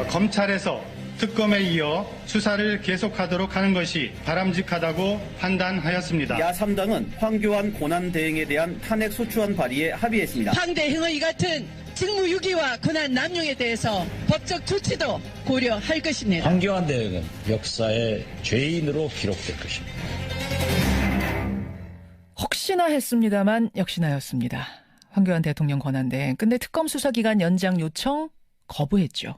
검찰에서 특검에 이어 수사를 계속하도록 하는 것이 바람직하다고 판단하였습니다. 야3당은 황교안 권한대행에 대한 탄핵 소추안 발의에 합의했습니다. 황대행의 이 같은 직무유기와 권한 남용에 대해서 법적 조치도 고려할 것입니다. 황교안 대행은 역사의 죄인으로 기록될 것입니다. 혹시나 했습니다만 역시나였습니다. 황교안 대통령 권한대행. 근데 특검 수사기간 연장 요청 거부했죠.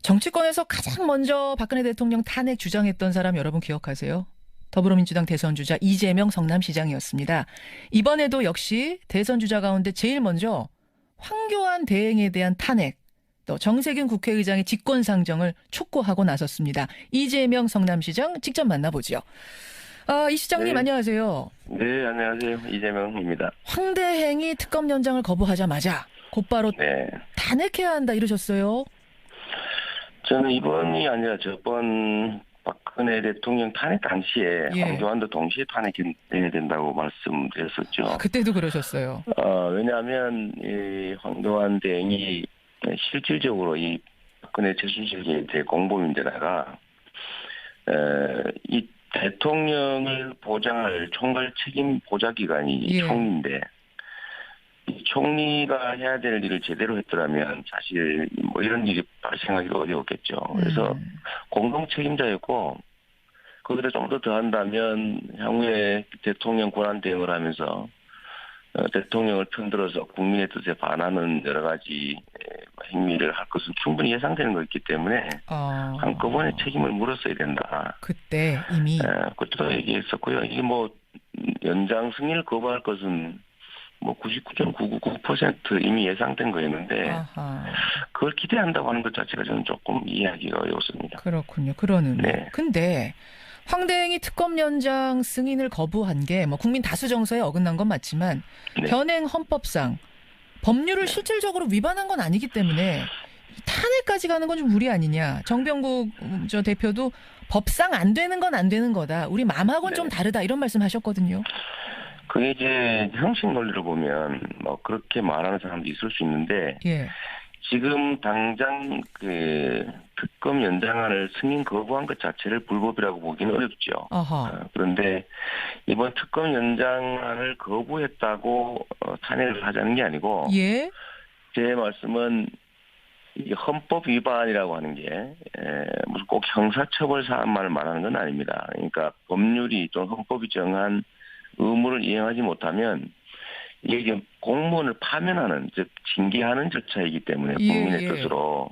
정치권에서 가장 먼저 박근혜 대통령 탄핵 주장했던 사람 여러분 기억하세요? 더불어민주당 대선 주자 이재명 성남시장이었습니다. 이번에도 역시 대선 주자 가운데 제일 먼저 황교안 대행에 대한 탄핵, 또 정세균 국회의장의 직권상정을 촉구하고 나섰습니다. 이재명 성남시장 직접 만나보죠. 이 시장님 네. 안녕하세요. 네, 안녕하세요. 이재명입니다. 황 대행이 특검 연장을 거부하자마자 곧바로 네. 탄핵해야 한다 이러셨어요. 저는 이번이 아니라 저번 박근혜 대통령 탄핵 당시에 예. 황교안도 동시에 탄핵해야 된다고 말씀드렸었죠. 그때도 그러셨어요. 왜냐하면 이 황교안 대행이 실질적으로 이 박근혜 최순실 공범인데다가 이 대통령을 보장할 총괄 책임 보좌기관이 예. 총리인데 이 총리가 해야 될 일을 제대로 했더라면 사실 뭐 이런 일이 발생하기가 어려웠겠죠. 그래서 공동 책임자였고 거기다 좀 더 더한다면 향후에 대통령 권한 대행을 하면서 대통령을 편들어서 국민의 뜻에 반하는 여러 가지 행위를 할 것은 충분히 예상되는 것이기 때문에 한꺼번에 책임을 물었어야 된다. 그때 이미 그때도 얘기했었고요. 이게 뭐 연장 승인을 거부할 것은 뭐 99.999% 이미 예상된 거였는데 아하. 그걸 기대한다고 하는 것 자체가 저는 조금 이해하기가 어렵습니다. 그렇군요. 그러는. 네. 근데 황 대행이 특검 연장 승인을 거부한 게 뭐 국민 다수 정서에 어긋난 건 맞지만 네. 현행 헌법상 법률을 실질적으로 위반한 건 아니기 때문에 탄핵까지 가는 건 좀 무리 아니냐. 정병국 저 대표도 법상 안 되는 건 안 되는 거다. 우리 마음하고는 네. 좀 다르다 이런 말씀하셨거든요. 그게 이제 형식 논리를 보면 뭐 그렇게 말하는 사람도 있을 수 있는데 예. 지금 당장 그 특검 연장안을 승인 거부한 것 자체를 불법이라고 보기는 어렵죠. 그런데 이번 특검 연장안을 거부했다고 탄핵을 하자는 게 아니고 예. 제 말씀은 이 헌법 위반이라고 하는 게 무슨 꼭 형사처벌 사안만을 말하는 건 아닙니다. 그러니까 법률이 또는 헌법이 정한 의무를 이행하지 못하면 이게 지금 공무원을 파면하는 즉 징계하는 절차이기 때문에 국민의 뜻으로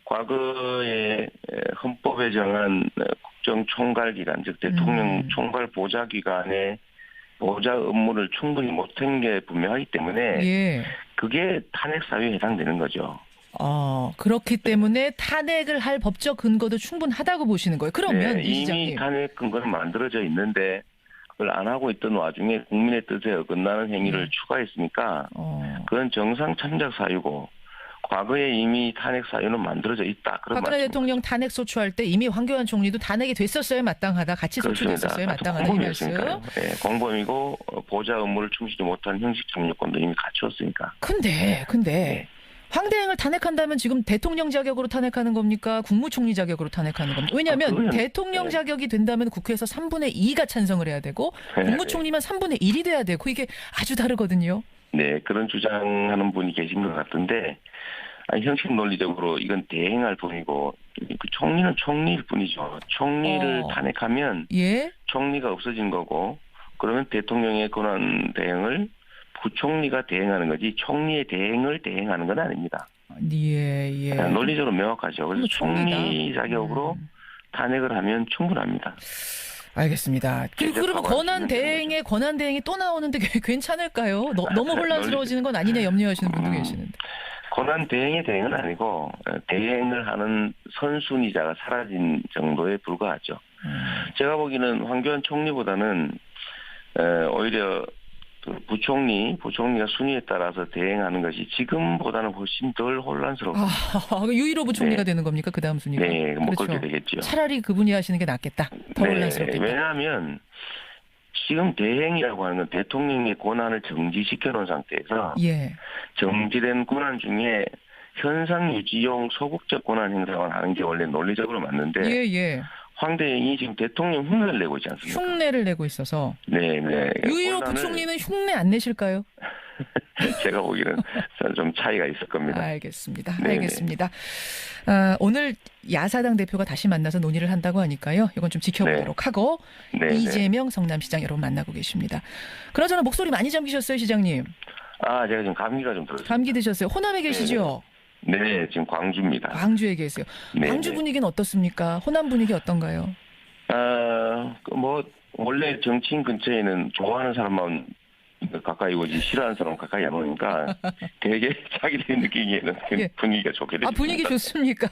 과거에 헌법에 정한 국정총괄기관 즉 대통령 총괄 보좌기관의 보좌 업무를 충분히 못한 게 분명하기 때문에 예. 그게 탄핵 사유에 해당되는 거죠. 그렇기 때문에 탄핵을 할 법적 근거도 충분하다고 보시는 거예요. 그러면 네, 이 시장님. 이미 탄핵 근거는 만들어져 있는데 그걸 안 하고 있던 와중에 국민의 뜻에 어긋나는 행위를 추가했으니까 그건 정상 참작 사유고 과거에 이미 탄핵 사유는 만들어져 있다. 그런 박근혜 대통령 탄핵 소추할 때 이미 황교안 총리도 탄핵이 됐었어야 마땅하다. 같이 소추됐었어야 마땅하다 이 말씀. 네, 공범이고 보좌 업무를 충실히 못한 형식 점유권도 이미 갖추었으니까. 근데 네. 황 대행을 탄핵한다면 지금 대통령 자격으로 탄핵하는 겁니까? 국무총리 자격으로 탄핵하는 겁니까? 왜냐하면 대통령 자격이 된다면 국회에서 3분의 2가 찬성을 해야 되고 국무총리만 3분의 1이 돼야 되고 이게 아주 다르거든요. 네, 그런 주장하는 분이 계신 것 같은데 형식 논리적으로 이건 대행할 뿐이고 그 총리는 총리일 뿐이죠. 총리를 탄핵하면 총리가 없어진 거고 그러면 대통령의 권한 대행을 부총리가 대행하는 거지 총리의 대행을 대행하는 건 아닙니다. 예. 논리적으로 명확하죠. 그래서 총리 자격으로 탄핵을 하면 충분합니다. 알겠습니다. 그러면 권한 대행이 또 나오는데 괜찮을까요? 너무 혼란스러워지는 건 아니냐 염려하시는 분도 계시는데. 권한 대행의 대행은 아니고 대행을 하는 선순위자가 사라진 정도에 불과하죠. 제가 보기에는 황교안 총리보다는 오히려 부총리가 순위에 따라서 대행하는 것이 지금보다는 훨씬 덜 혼란스럽습니다. 유일호 부총리가 되는 겁니까? 그 다음 순위가? 네, 뭐 그렇게 되겠죠. 차라리 그분이 하시는 게 낫겠다. 더 혼란스럽겠다. 왜냐하면 지금 대행이라고 하는 건 대통령의 권한을 정지시켜 놓은 상태에서 정지된 권한 중에 현상 유지용 소극적 권한 행사만 하는 게 원래 논리적으로 맞는데 예. 황 대행이 지금 대통령 흉내를 내고 있지 않습니까? 흉내를 내고 있어서 네. 유일호 혼란을 부총리는 흉내 안 내실까요? 제가 보기에는 좀 차이가 있을 겁니다. 알겠습니다. 네네. 알겠습니다. 오늘 야사당 대표가 다시 만나서 논의를 한다고 하니까요. 이건 좀 지켜보도록 하고 네. 이재명 성남시장 여러분 만나고 계십니다. 그나저나 목소리 많이 잠기셨어요, 시장님. 제가 지금 감기가 좀 들었어요. 감기 드셨어요. 호남에 계시죠? 네, 지금 광주입니다. 광주에 계세요. 네, 광주 네. 분위기는 어떻습니까? 호남 분위기 어떤가요? 원래 정치인 근처에는 좋아하는 사람만 가까이 오지 싫어하는 사람 가까이 안 오니까 되게 자기들이 느끼기에는 예. 분위기가 좋게 됐습니다. 분위기 좋습니까?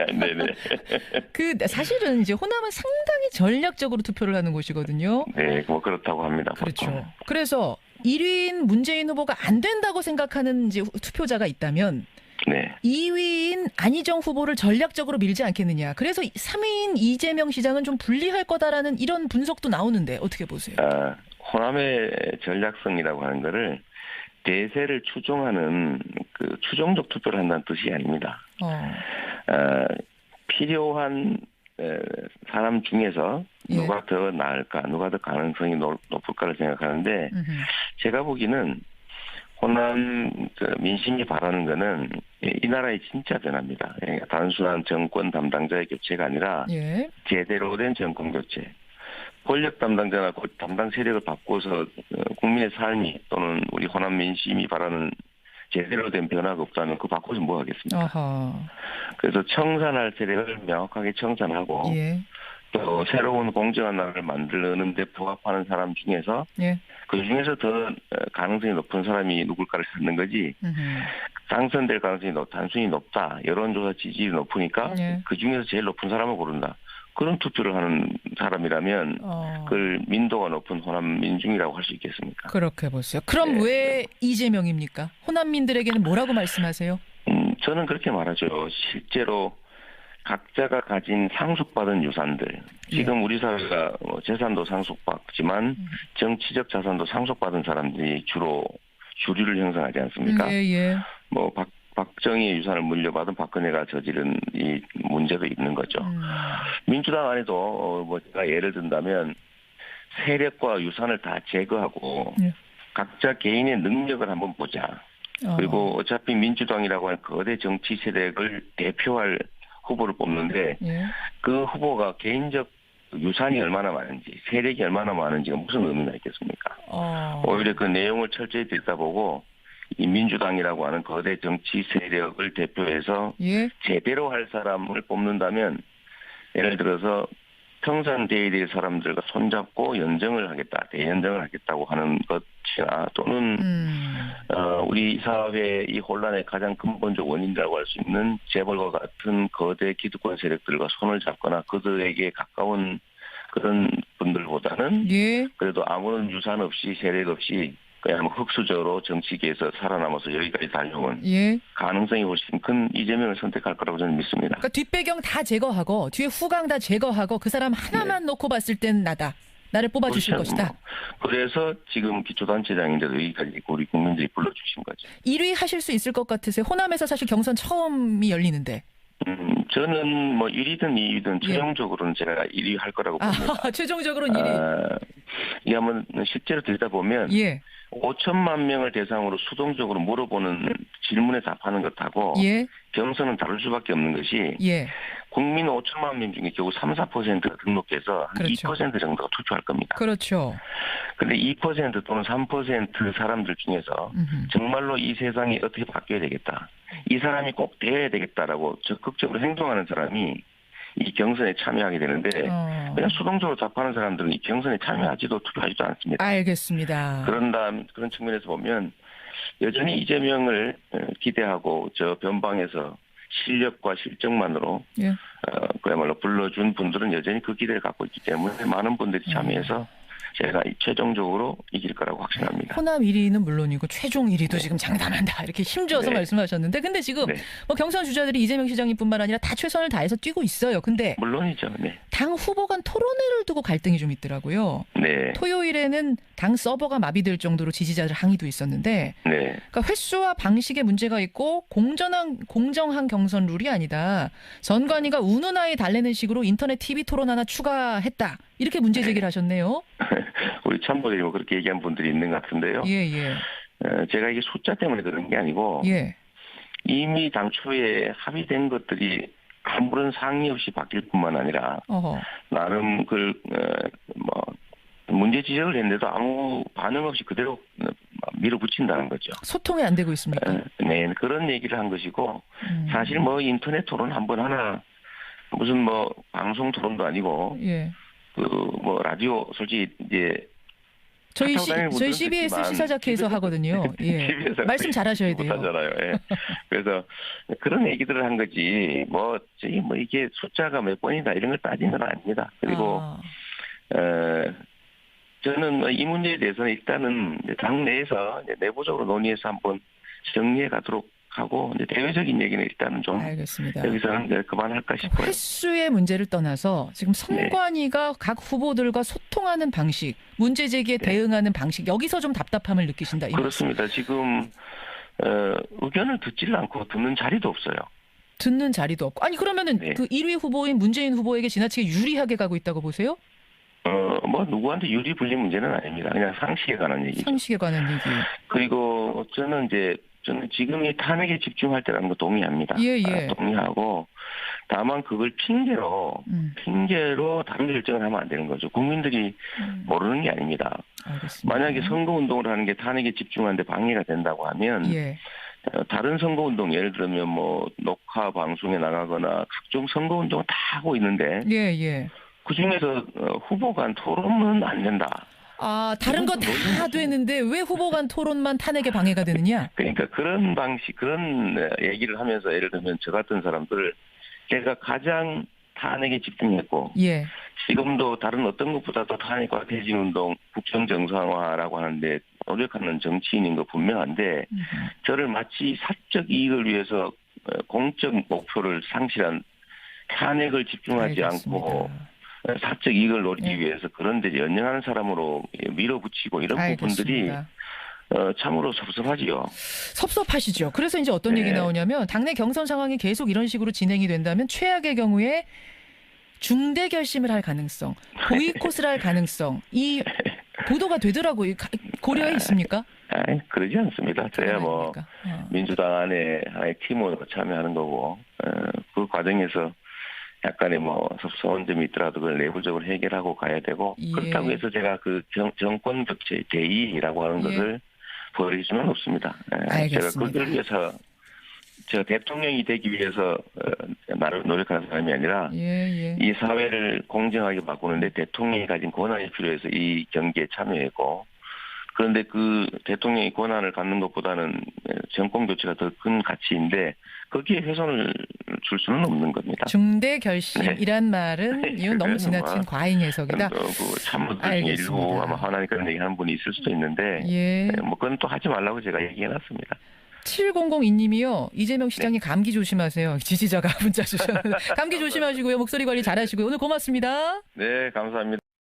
네네. 사실은 이제 호남은 상당히 전략적으로 투표를 하는 곳이거든요. 네, 뭐 그렇다고 합니다. 그렇죠. 보통. 그래서 1위인 문재인 후보가 안 된다고 생각하는 이제 투표자가 있다면 네. 2위인 안희정 후보를 전략적으로 밀지 않겠느냐. 그래서 3위인 이재명 시장은 좀 불리할 거다라는 이런 분석도 나오는데 어떻게 보세요? 호남의 전략성이라고 하는 거를 대세를 추종하는 그 추종적 투표를 한다는 뜻이 아닙니다. 필요한 사람 중에서 누가 더 나을까, 누가 더 가능성이 높을까를 생각하는데 제가 보기에는 호남 민심이 바라는 거는 이 나라의 진짜 변화입니다. 단순한 정권 담당자의 교체가 아니라 제대로 된 정권 교체. 권력 담당자나 담당 세력을 바꿔서 국민의 삶이 또는 우리 호남 민심이 바라는 제대로 된 변화가 없다면 그거 바꿔서 뭐 하겠습니까? 그래서 청산할 세력을 명확하게 청산하고 또 새로운 공정한 나라를 만드는 데 부합하는 사람 중에서 그 중에서 더 가능성이 높은 사람이 누굴까를 찾는 거지 당선될 가능성이 단순히 높다. 여론조사 지지율이 높으니까 그 중에서 제일 높은 사람을 고른다. 그런 투표를 하는 사람이라면 그걸 민도가 높은 호남 민중이라고 할 수 있겠습니까? 그렇게 보세요. 그럼 왜 이재명입니까? 호남민들에게는 뭐라고 말씀하세요? 저는 그렇게 말하죠. 실제로 각자가 가진 상속받은 유산들. 지금 우리 사회가 재산도 상속받지만 정치적 자산도 상속받은 사람들이 주로 주류를 형성하지 않습니까? 박정희의 유산을 물려받은 박근혜가 저지른 이 문제도 있는 거죠. 민주당 안에도 제가 예를 든다면 세력과 유산을 다 제거하고 각자 개인의 능력을 한번 보자. 그리고 어차피 민주당이라고 하는 거대 정치 세력을 대표할 후보를 뽑는데 그 후보가 개인적 유산이 얼마나 많은지 세력이 얼마나 많은지가 무슨 의미가 있겠습니까? 오히려 그 내용을 철저히 들여다보고 이 민주당이라고 하는 거대 정치 세력을 대표해서 제대로 할 사람을 뽑는다면 예를 들어서 청산돼야 될 사람들과 손잡고 연정을 하겠다, 대연정을 하겠다고 하는 것이나 또는 우리 사회의 이 혼란의 가장 근본적 원인이라고 할 수 있는 재벌과 같은 거대 기득권 세력들과 손을 잡거나 그들에게 가까운 그런 분들보다는 그래도 아무런 유산 없이 세력 없이 그냥 흑수저로 정치계에서 살아남아서 여기까지 달려온 가능성이 훨씬 큰 이재명을 선택할 거라고 저는 믿습니다. 그러니까 뒷배경 다 제거하고 뒤에 후광 다 제거하고 그 사람 하나만 놓고 봤을 땐 나를 뽑아주실 것이다. 그래서 지금 기초단체장인데도 여기까지 우리 국민들이 불러주신 거죠. 1위 하실 수 있을 것 같으세요? 호남에서 사실 경선 처음이 열리는데. 저는 1위든 2위든 최종적으로는 제가 1위 할 거라고 봅니다. 최종적으로는 1위. 이게 한번 실제로 들여다보면 5천만 명을 대상으로 수동적으로 물어보는 질문에 답하는 것하고 경선은 다를 수밖에 없는 것이 국민 5천만 명 중에 겨우 3, 4%가 등록해서 한 2% 정도가 투표할 겁니다. 그런데 2% 또는 3% 사람들 중에서 정말로 이 세상이 어떻게 바뀌어야 되겠다. 이 사람이 꼭 돼야 되겠다라고 적극적으로 행동하는 사람이 이 경선에 참여하게 되는데 그냥 수동적으로 답하는 사람들은 이 경선에 참여하지도 투표하지도 않습니다. 알겠습니다. 그런 측면에서 보면 여전히 이재명을 기대하고 저 변방에서 실력과 실적만으로 그야말로 불러준 분들은 여전히 그 기대를 갖고 있기 때문에 많은 분들이 참여해서 제가 최종적으로 이길 거라고 확신합니다. 호남 1위는 물론이고 최종 1위도 지금 장담한다 이렇게 힘줘서 네. 말씀하셨는데 근데 지금 네. 뭐 경선 주자들이 이재명 시장님뿐만 아니라 다 최선을 다해서 뛰고 있어요. 근데 물론이죠. 네. 당 후보 간 토론회를 두고 갈등이 좀 있더라고요. 네. 토요일에는 당 서버가 마비될 정도로 지지자들 항의도 있었는데 네. 그러니까 횟수와 방식에 문제가 있고 공정한 경선 룰이 아니다. 선관위가 운운하에 달래는 식으로 인터넷 TV 토론 하나 추가했다. 이렇게 문제 제기를 하셨네요. 우리 참모들이 뭐 그렇게 얘기한 분들이 있는 것 같은데요. 예, 예. 제가 이게 숫자 때문에 그런 게 아니고 예. 이미 당초에 합의된 것들이 아무런 상의 없이 바뀔 뿐만 아니라 어허. 나름 문제 지적을 했는데도 아무 반응 없이 그대로 밀어붙인다는 거죠. 소통이 안 되고 있습니까? 네, 그런 얘기를 한 것이고 사실 뭐 인터넷 토론 한 번 하나 무슨 뭐 방송 토론도 아니고 예. 라디오 솔직히 이제 저희 타고 다니는 분들은 CBS 듣지만 시사자켓에서 하거든요. 예. TV에서 말씀 잘하셔야 돼요. 못하잖아요. 예. 그래서 그런 얘기들을 한 거지 이게 숫자가 몇 번이다 이런 걸 따지는 건 아닙니다. 그리고 저는 이 문제에 대해서는 일단은 당 내에서 내부적으로 논의해서 한번 정리해 가도록 하고 대외적인 얘기는 일단은 좀 알겠습니다. 여기서는 그만할까 싶어요. 횟수의 문제를 떠나서 지금 선관위가 각 후보들과 소통하는 방식, 문제 제기에 대응하는 방식 여기서 좀 답답함을 느끼신다. 이 그렇습니다. 지금 의견을 듣지를 않고 듣는 자리도 없어요. 듣는 자리도 없고. 아니 그러면은 그 1위 후보인 문재인 후보에게 지나치게 유리하게 가고 있다고 보세요? 누구한테 유리 불리 문제는 아닙니다. 그냥 상식에 관한 얘기죠. 상식에 관한 얘기. 그리고 저는 지금 이 탄핵에 집중할 때라는 거 동의합니다. 예. 동의하고 다만 그걸 핑계로 다른 결정을 하면 안 되는 거죠. 국민들이 모르는 게 아닙니다. 알겠습니다. 만약에 선거운동을 하는 게 탄핵에 집중하는데 방해가 된다고 하면 다른 선거운동 예를 들면 녹화 방송에 나가거나 각종 선거운동을 다 하고 있는데 그중에서 후보 간 토론은 안 된다. 다른 거 다 되는데 왜 후보 간 토론만 탄핵에 방해가 되느냐? 그러니까 그런 얘기를 하면서 예를 들면 저 같은 사람들을 제가 가장 탄핵에 집중했고 지금도 다른 어떤 것보다도 탄핵과 퇴진운동, 국정정상화라고 하는데 노력하는 정치인인 거 분명한데 저를 마치 사적 이익을 위해서 공적 목표를 상실한 탄핵을 집중하지 않고 사적 이익을 노리기 위해서 그런 데 연연하는 사람으로 밀어붙이고 이런 부분들이 참으로 섭섭하지요. 섭섭하시죠. 그래서 이제 어떤 얘기 나오냐면 당내 경선 상황이 계속 이런 식으로 진행이 된다면 최악의 경우에 중대 결심을 할 가능성, 보이콧을 할 가능성 이 보도가 되더라고요. 고려해 있습니까? 그러지 않습니다. 저야 민주당 안에 하나의 팀으로 참여하는 거고 그 과정에서 약간의 섭섭한 점이 있더라도 그걸 내부적으로 해결하고 가야 되고 그렇다고 해서 제가 그 정권 격차의 대의라고 하는 것을 버릴 수는 없습니다. 제가 그걸 위해서 제가 대통령이 되기 위해서 나를 노력하는 사람이 아니라 이 사회를 공정하게 바꾸는데 대통령이 가진 권한이 필요해서 이 경기에 참여했고 그런데 그 대통령이 권한을 갖는 것보다는 정권 교체가 더 큰 가치인데 거기에 훼손을 줄 수는 없는 겁니다. 중대 결심이란 말은 이건 너무 지나친 과잉 해석이다. 참모들 중에 일부 아마 화나니 그런 얘기하는 분이 있을 수도 있는데 그건 또 하지 말라고 제가 얘기해놨습니다. 7002님이요. 이재명 시장이 감기 조심하세요. 지지자가 문자 주셨는데 감기 조심하시고요. 목소리 관리 잘하시고요. 오늘 고맙습니다. 네, 감사합니다.